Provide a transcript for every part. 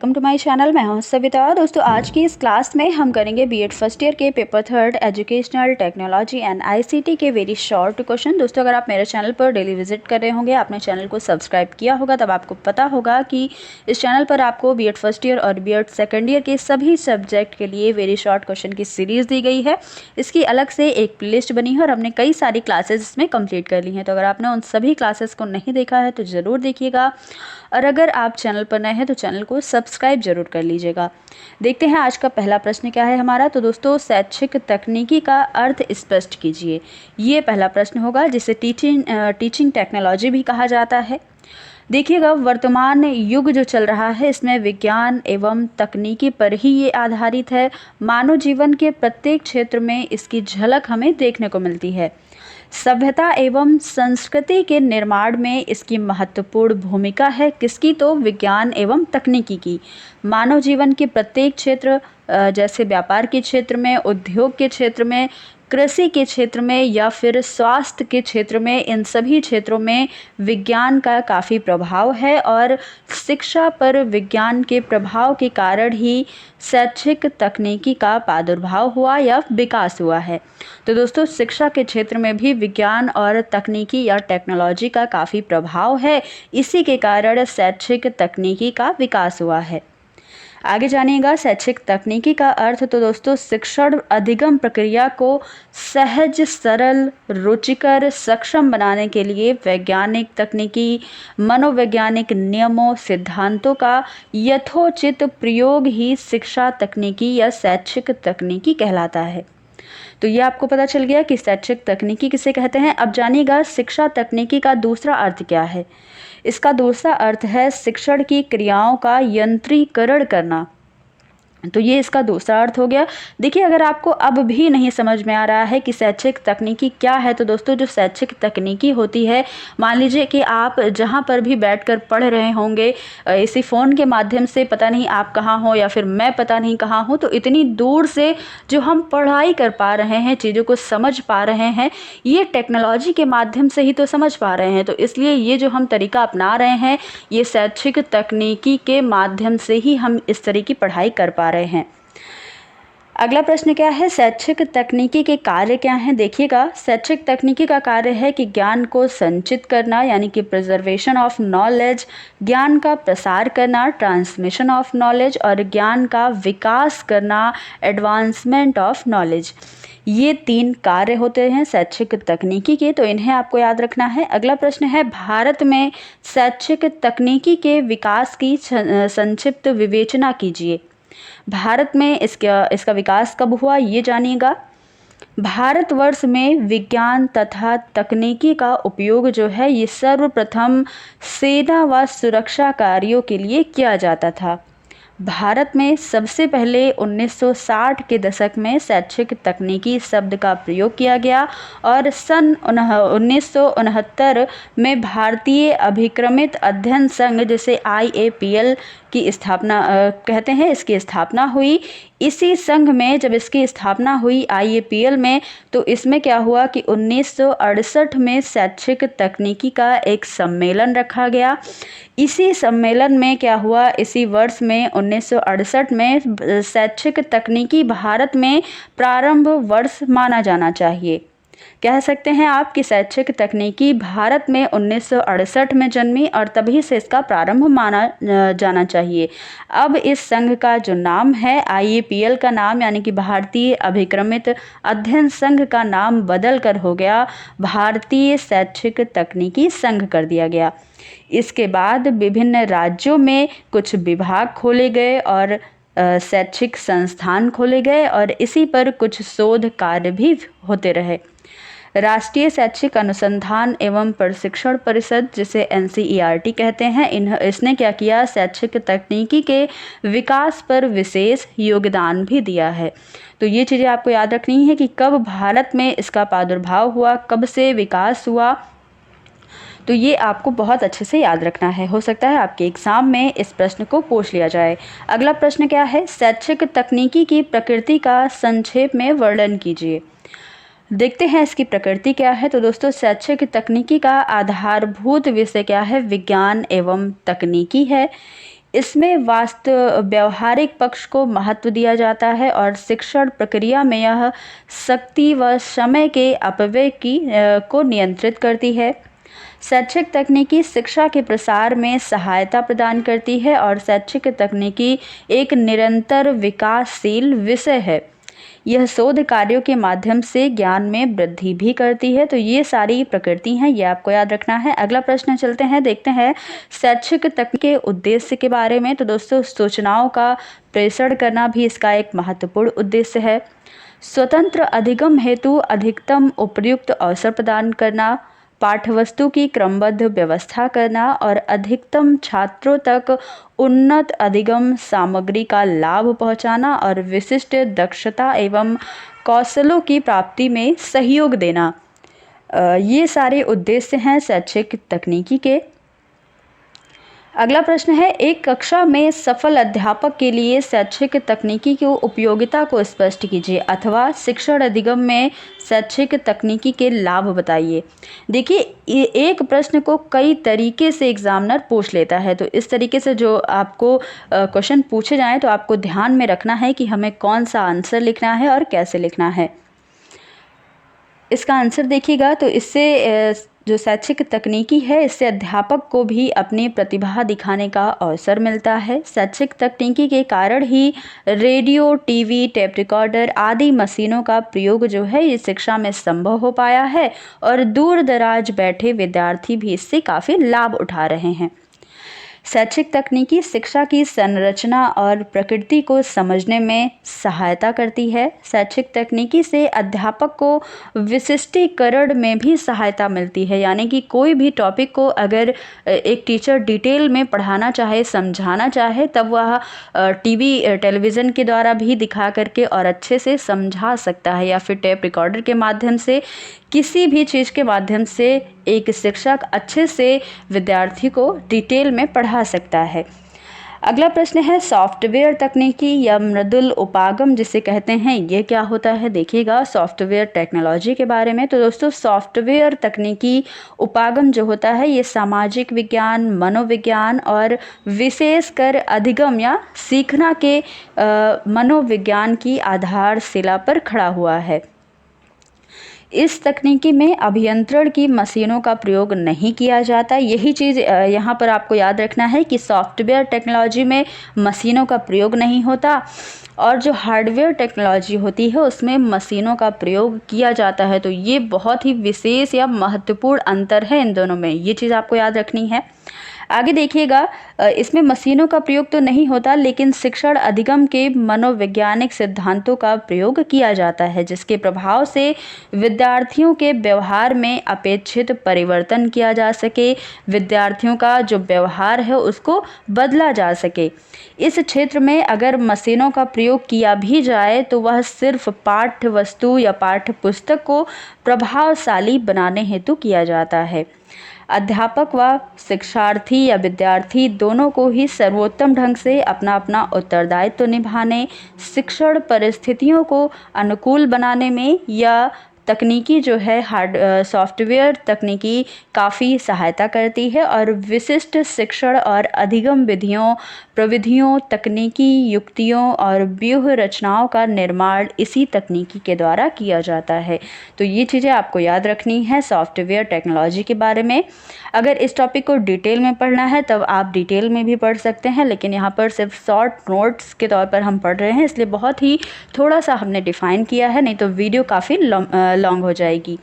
Welcome to my channel. मैं हूं सविता। दोस्तों आज की इस क्लास में हम करेंगे बीएड फर्स्ट ईयर के paper third educational technology and ICT के वेरी शॉर्ट क्वेश्चन। दोस्तों अगर आप मेरे चैनल पर डेली विजिट कर रहे होंगे, आपने चैनल को सब्सक्राइब किया होगा, तब आपको पता होगा कि इस चैनल पर आपको बीएड फर्स्ट ईयर और बीएड सेकेंड ईयर के सभी सब्जेक्ट के लिए वेरी शॉर्ट क्वेश्चन की सीरीज़ दी गई है। इसकी अलग से एक प्लेलिस्ट बनी है और हमने कई सारी क्लासेज इसमें कंप्लीट कर ली हैं। तो अगर आपने उन सभी क्लासेस को नहीं देखा है तो ज़रूर देखिएगा, और अगर आप चैनल पर नए हैं तो चैनल को सब्सक्राइब जरूर कर लीजिएगा। देखते हैं आज का पहला प्रश्न क्या है हमारा। तो दोस्तों शैक्षिक तकनीकी का अर्थ स्पष्ट कीजिए, ये पहला प्रश्न होगा, जिसे टीचिंग टेक्नोलॉजी भी कहा जाता है। देखिएगा, वर्तमान युग जो चल रहा है इसमें विज्ञान एवं तकनीकी पर ही ये आधारित है। मानव जीवन के प्रत्येक क्षेत्र में इसकी झलक हमें देखने को मिलती है। सभ्यता एवं संस्कृति के निर्माण में इसकी महत्वपूर्ण भूमिका है। किसकी? तो विज्ञान एवं तकनीकी की। मानव जीवन के प्रत्येक क्षेत्र, जैसे व्यापार के क्षेत्र में, उद्योग के क्षेत्र में, कृषि के क्षेत्र में या फिर स्वास्थ्य के क्षेत्र में, इन सभी क्षेत्रों में विज्ञान का काफ़ी प्रभाव है और शिक्षा पर विज्ञान के प्रभाव के कारण ही शैक्षिक तकनीकी का प्रादुर्भाव हुआ या विकास हुआ है। तो दोस्तों शिक्षा के क्षेत्र में भी विज्ञान और तकनीकी या टेक्नोलॉजी का काफ़ी प्रभाव है, इसी के कारण शैक्षिक तकनीकी का विकास हुआ है। आगे जानिएगा शैक्षिक तकनीकी का अर्थ। तो दोस्तों शिक्षण अधिगम प्रक्रिया को सहज, सरल, रुचिकर, सक्षम बनाने के लिए वैज्ञानिक, तकनीकी, मनोवैज्ञानिक नियमों, सिद्धांतों का यथोचित प्रयोग ही शिक्षा तकनीकी या शैक्षिक तकनीकी कहलाता है। तो ये आपको पता चल गया कि शैक्षिक तकनीकी किसे कहते हैं। अब जानिएगा शिक्षा तकनीकी का दूसरा अर्थ क्या है। इसका दूसरा अर्थ है शिक्षण की क्रियाओं का यंत्रीकरण करना। तो ये इसका दूसरा अर्थ हो गया। देखिए, अगर आपको अब भी नहीं समझ में आ रहा है कि शैक्षिक तकनीकी क्या है, तो दोस्तों जो शैक्षिक तकनीकी होती है, मान लीजिए कि आप जहाँ पर भी बैठकर पढ़ रहे होंगे, इसी फ़ोन के माध्यम से, पता नहीं आप कहाँ हो या फिर मैं पता नहीं कहाँ हूँ, तो इतनी दूर से जो हम पढ़ाई कर पा रहे हैं, चीज़ों को समझ पा रहे हैं, ये टेक्नोलॉजी के माध्यम से ही तो समझ पा रहे हैं। तो इसलिए ये जो हम तरीका अपना रहे हैं, ये शैक्षिक तकनीकी के माध्यम से ही हम इस तरह की पढ़ाई कर पा रहे हैं। अगला प्रश्न क्या है, शैक्षिक तकनीकी के कार्य क्या हैं। देखिएगा, शैक्षिक तकनीकी का कार्य है कि ज्ञान को संचित करना, यानी कि प्रिजर्वेशन ऑफ नॉलेज, ज्ञान का प्रसार करना, ट्रांसमिशन ऑफ नॉलेज, और ज्ञान का विकास करना, एडवांसमेंट ऑफ नॉलेज। ये तीन कार्य होते हैं शैक्षिक तकनीकी के, तो इन्हें आपको याद रखना है। अगला प्रश्न है, भारत में शैक्षिक तकनीकी के विकास की संक्षिप्त विवेचना कीजिए। भारत में इसका विकास कब हुआ, ये जानिएगा। भारतवर्ष में विज्ञान तथा तकनीकी का उपयोग जो है ये सर्वप्रथम सेना व सुरक्षा कार्यों के लिए किया जाता था। भारत में सबसे पहले 1960 के दशक में शैक्षिक तकनीकी शब्द का प्रयोग किया गया और सन 1969 में भारतीय अभिक्रमित अध्ययन संघ, जिसे IAPL की स्थापना कहते हैं, इसकी स्थापना हुई। इसी संघ में जब इसकी स्थापना हुई IAPL में, तो इसमें क्या हुआ कि 1968 में शैक्षिक तकनीकी का एक सम्मेलन रखा गया। इसी सम्मेलन में क्या हुआ, इसी वर्ष में 1968 में शैक्षिक तकनीकी भारत में प्रारंभ वर्ष माना जाना चाहिए। कह सकते हैं आप कि शैक्षिक तकनीकी भारत में 1968 में जन्मी और तभी से इसका प्रारंभ माना जाना चाहिए। अब इस संघ का जो नाम है, IAPL का नाम, यानी कि भारतीय अभिक्रमित अध्ययन संघ का नाम बदल कर हो गया भारतीय शैक्षिक तकनीकी संघ कर दिया गया। इसके बाद विभिन्न राज्यों में कुछ विभाग खोले गए और शैक्षिक संस्थान खोले गए और इसी पर कुछ शोध कार्य भी होते रहे। राष्ट्रीय शैक्षिक अनुसंधान एवं प्रशिक्षण परिषद, जिसे NCERT कहते हैं, इसने क्या किया, शैक्षिक तकनीकी के विकास पर विशेष योगदान भी दिया है। तो ये चीज़ें आपको याद रखनी है कि कब भारत में इसका प्रादुर्भाव हुआ, कब से विकास हुआ, तो ये आपको बहुत अच्छे से याद रखना है। हो सकता है आपके एग्जाम में इस प्रश्न को पूछ लिया जाए। अगला प्रश्न क्या है, शैक्षिक तकनीकी की प्रकृति का संक्षेप में वर्णन कीजिए। देखते हैं इसकी प्रकृति क्या है। तो दोस्तों शैक्षिक तकनीकी का आधारभूत विषय क्या है, विज्ञान एवं तकनीकी है। इसमें व्यवहारिक पक्ष को महत्व दिया जाता है और शिक्षण प्रक्रिया में यह शक्ति व समय के अपव्यय को नियंत्रित करती है। शैक्षिक तकनीकी शिक्षा के प्रसार में सहायता प्रदान करती है और शैक्षिक तकनीकी एक निरंतर विकासशील विषय है। यह शोध कार्यों के माध्यम से ज्ञान में वृद्धि भी करती है। तो ये सारी प्रकृति हैं, ये आपको याद रखना है। अगला प्रश्न चलते हैं, देखते हैं शैक्षिक तकनीक के उद्देश्य के बारे में। तो दोस्तों, सूचनाओं का प्रेषण करना भी इसका एक महत्वपूर्ण उद्देश्य है। स्वतंत्र अधिगम हेतु अधिकतम उपयुक्त अवसर प्रदान करना, पाठ्यवस्तु की क्रमबद्ध व्यवस्था करना और अधिकतम छात्रों तक उन्नत अधिगम सामग्री का लाभ पहुंचाना और विशिष्ट दक्षता एवं कौशलों की प्राप्ति में सहयोग देना, ये सारे उद्देश्य हैं शैक्षिक तकनीकी के। अगला प्रश्न है, एक कक्षा में सफल अध्यापक के लिए शैक्षिक तकनीकी की उपयोगिता को स्पष्ट कीजिए अथवा शिक्षण अधिगम में शैक्षिक तकनीकी के लाभ बताइए। देखिए, एक प्रश्न को कई तरीके से एग्जामिनर पूछ लेता है, तो इस तरीके से जो आपको क्वेश्चन पूछे जाएं तो आपको ध्यान में रखना है कि हमें कौन सा आंसर लिखना है और कैसे लिखना है। इसका आंसर देखिएगा, तो इससे जो शैक्षिक तकनीकी है, इससे अध्यापक को भी अपनी प्रतिभा दिखाने का अवसर मिलता है। शैक्षिक तकनीकी के कारण ही रेडियो, टीवी, टेप रिकॉर्डर आदि मशीनों का प्रयोग जो है ये शिक्षा में संभव हो पाया है और दूर दराज बैठे विद्यार्थी भी इससे काफ़ी लाभ उठा रहे हैं। शैक्षिक तकनीकी शिक्षा की संरचना और प्रकृति को समझने में सहायता करती है। शैक्षिक तकनीकी से अध्यापक को विशिष्टीकरण में भी सहायता मिलती है, यानी कि कोई भी टॉपिक को अगर एक टीचर डिटेल में पढ़ाना चाहे, समझाना चाहे, तब वह टेलीविज़न के द्वारा भी दिखा करके और अच्छे से समझा सकता है, या फिर टेप रिकॉर्डर के माध्यम से, किसी भी चीज़ के माध्यम से एक शिक्षक अच्छे से विद्यार्थी को डिटेल में पढ़ा सकता है। अगला प्रश्न है, सॉफ्टवेयर तकनीकी या मृदुल उपागम जिसे कहते हैं, ये क्या होता है? देखिएगा सॉफ्टवेयर टेक्नोलॉजी के बारे में। तो दोस्तों, सॉफ्टवेयर तकनीकी उपागम जो होता है ये सामाजिक विज्ञान, मनोविज्ञान और विशेषकर अधिगम या सीखना के मनोविज्ञान की आधारशिला पर खड़ा हुआ है। इस तकनीकी में अभियंत्रण की मशीनों का प्रयोग नहीं किया जाता। यही चीज़ यहाँ पर आपको याद रखना है कि सॉफ्टवेयर टेक्नोलॉजी में मशीनों का प्रयोग नहीं होता और जो हार्डवेयर टेक्नोलॉजी होती है उसमें मशीनों का प्रयोग किया जाता है। तो ये बहुत ही विशेष या महत्वपूर्ण अंतर है इन दोनों में, ये चीज़ आपको याद रखनी है। आगे देखिएगा, इसमें मशीनों का प्रयोग तो नहीं होता, लेकिन शिक्षण अधिगम के मनोवैज्ञानिक सिद्धांतों का प्रयोग किया जाता है, जिसके प्रभाव से विद्यार्थियों के व्यवहार में अपेक्षित परिवर्तन किया जा सके, विद्यार्थियों का जो व्यवहार है उसको बदला जा सके। इस क्षेत्र में अगर मशीनों का प्रयोग किया भी जाए तो वह सिर्फ पाठ्य वस्तु या पाठ्य पुस्तक को प्रभावशाली बनाने हेतु किया जाता है। अध्यापक व शिक्षार्थी या विद्यार्थी दोनों को ही सर्वोत्तम ढंग से अपना अपना उत्तरदायित्व निभाने, शिक्षण परिस्थितियों को अनुकूल बनाने में या तकनीकी जो है सॉफ्टवेयर तकनीकी काफ़ी सहायता करती है और विशिष्ट शिक्षण और अधिगम विधियों, प्रविधियों, तकनीकी युक्तियों और व्यूह रचनाओं का निर्माण इसी तकनीकी के द्वारा किया जाता है। तो ये चीज़ें आपको याद रखनी है सॉफ्टवेयर टेक्नोलॉजी के बारे में। अगर इस टॉपिक को डिटेल में पढ़ना है तब आप डिटेल में भी पढ़ सकते हैं, लेकिन यहाँ पर सिर्फ शॉर्ट नोट्स के तौर पर हम पढ़ रहे हैं, इसलिए बहुत ही थोड़ा सा हमने डिफ़ाइन किया है, नहीं तो वीडियो काफ़ी लॉन्ग हो जाएगी।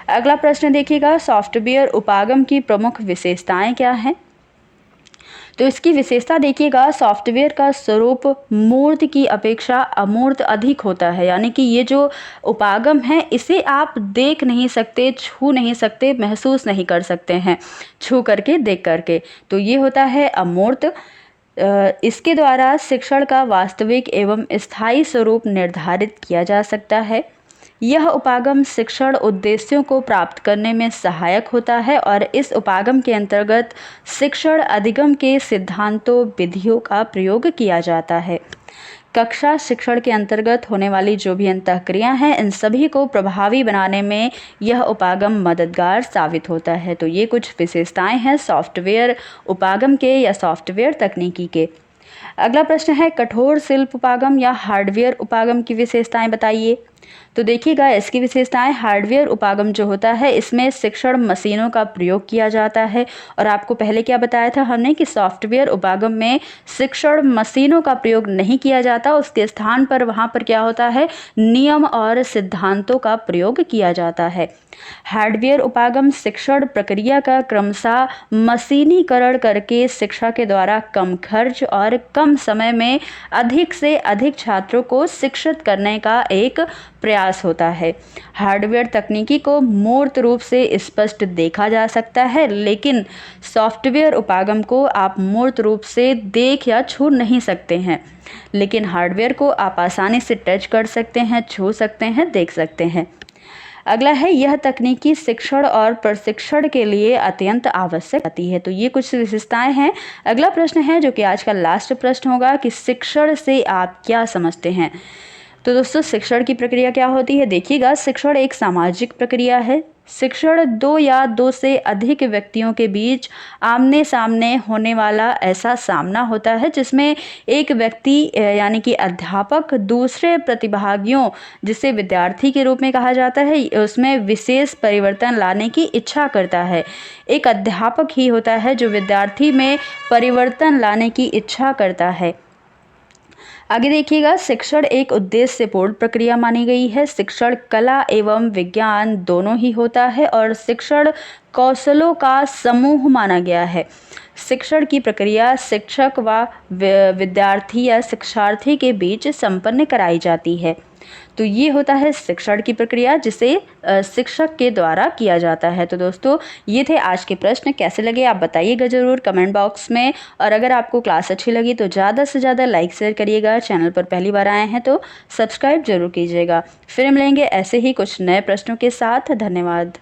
अगला प्रश्न देखिएगा, सॉफ्टवेयर उपागम की प्रमुख विशेषताएं क्या हैं? तो इसकी विशेषता देखिएगा, सॉफ्टवेयर का स्वरूप मूर्त की अपेक्षा अमूर्त अधिक होता है, यानी कि ये जो उपागम है इसे आप देख नहीं सकते, छू नहीं सकते, महसूस नहीं कर सकते हैं छू करके, देख करके, तो ये होता है अमूर्त। इसके द्वारा शिक्षण का वास्तविक एवं स्थायी स्वरूप निर्धारित किया जा सकता है। यह उपागम शिक्षण उद्देश्यों को प्राप्त करने में सहायक होता है और इस उपागम के अंतर्गत शिक्षण अधिगम के सिद्धांतों, विधियों का प्रयोग किया जाता है। कक्षा शिक्षण के अंतर्गत होने वाली जो भी अंतःक्रियाएं हैं, इन सभी को प्रभावी बनाने में यह उपागम मददगार साबित होता है। तो ये कुछ विशेषताएं हैं सॉफ्टवेयर उपागम के या सॉफ्टवेयर तकनीकी के। अगला प्रश्न है कठोर शिल्प उपागम या हार्डवेयर उपागम की विशेषताएं बताइए। तो देखिएगा, इसकी विशेषताएं, हार्डवेयर उपागम जो होता है इसमें शिक्षण मशीनों का प्रयोग किया जाता है। और आपको पहले क्या बताया था हमने कि सॉफ्टवेयर उपागम में शिक्षण मशीनों का प्रयोग नहीं किया जाता, उसके स्थान पर वहां पर क्या होता है, नियम और सिद्धांतों का प्रयोग किया जाता है। हार्डवेयर उपागम शिक्षण प्रक्रिया का क्रमशः मशीनीकरण करके शिक्षा के द्वारा कम खर्च और कम समय में अधिक से अधिक छात्रों को शिक्षित करने का एक प्रयास होता है। हार्डवेयर तकनीकी को मूर्त रूप से स्पष्ट देखा जा सकता है, लेकिन सॉफ्टवेयर उपागम को आप मूर्त रूप से देख या छू नहीं सकते हैं, लेकिन हार्डवेयर को आप आसानी से टच कर सकते हैं, छू सकते हैं, देख सकते हैं। अगला है यह तकनीकी शिक्षण और प्रशिक्षण के लिए अत्यंत आवश्यक होती है। तो ये कुछ विशेषताएं हैं। अगला प्रश्न है जो कि आज का लास्ट प्रश्न होगा कि शिक्षण से आप क्या समझते हैं। तो दोस्तों, शिक्षण की प्रक्रिया क्या होती है। देखिएगा, शिक्षण एक सामाजिक प्रक्रिया है। शिक्षण दो या दो से अधिक व्यक्तियों के बीच आमने सामने होने वाला ऐसा सामना होता है जिसमें एक व्यक्ति यानी कि अध्यापक दूसरे प्रतिभागियों, जिसे विद्यार्थी के रूप में कहा जाता है, उसमें विशेष परिवर्तन लाने की इच्छा करता है। एक अध्यापक ही होता है जो विद्यार्थी में परिवर्तन लाने की इच्छा करता है। आगे देखिएगा, शिक्षण एक उद्देश्यपूर्ण प्रक्रिया मानी गई है। शिक्षण कला एवं विज्ञान दोनों ही होता है और शिक्षण कौशलों का समूह माना गया है। शिक्षण की प्रक्रिया शिक्षक व विद्यार्थी या शिक्षार्थी के बीच संपन्न कराई जाती है। तो ये होता है शिक्षण की प्रक्रिया जिसे शिक्षक के द्वारा किया जाता है। तो दोस्तों, ये थे आज के प्रश्न। कैसे लगे आप बताइएगा ज़रूर कमेंट बॉक्स में। और अगर आपको क्लास अच्छी लगी तो ज़्यादा से ज़्यादा लाइक शेयर करिएगा। चैनल पर पहली बार आए हैं तो सब्सक्राइब जरूर कीजिएगा। फिर मिलेंगे ऐसे ही कुछ नए प्रश्नों के साथ। धन्यवाद।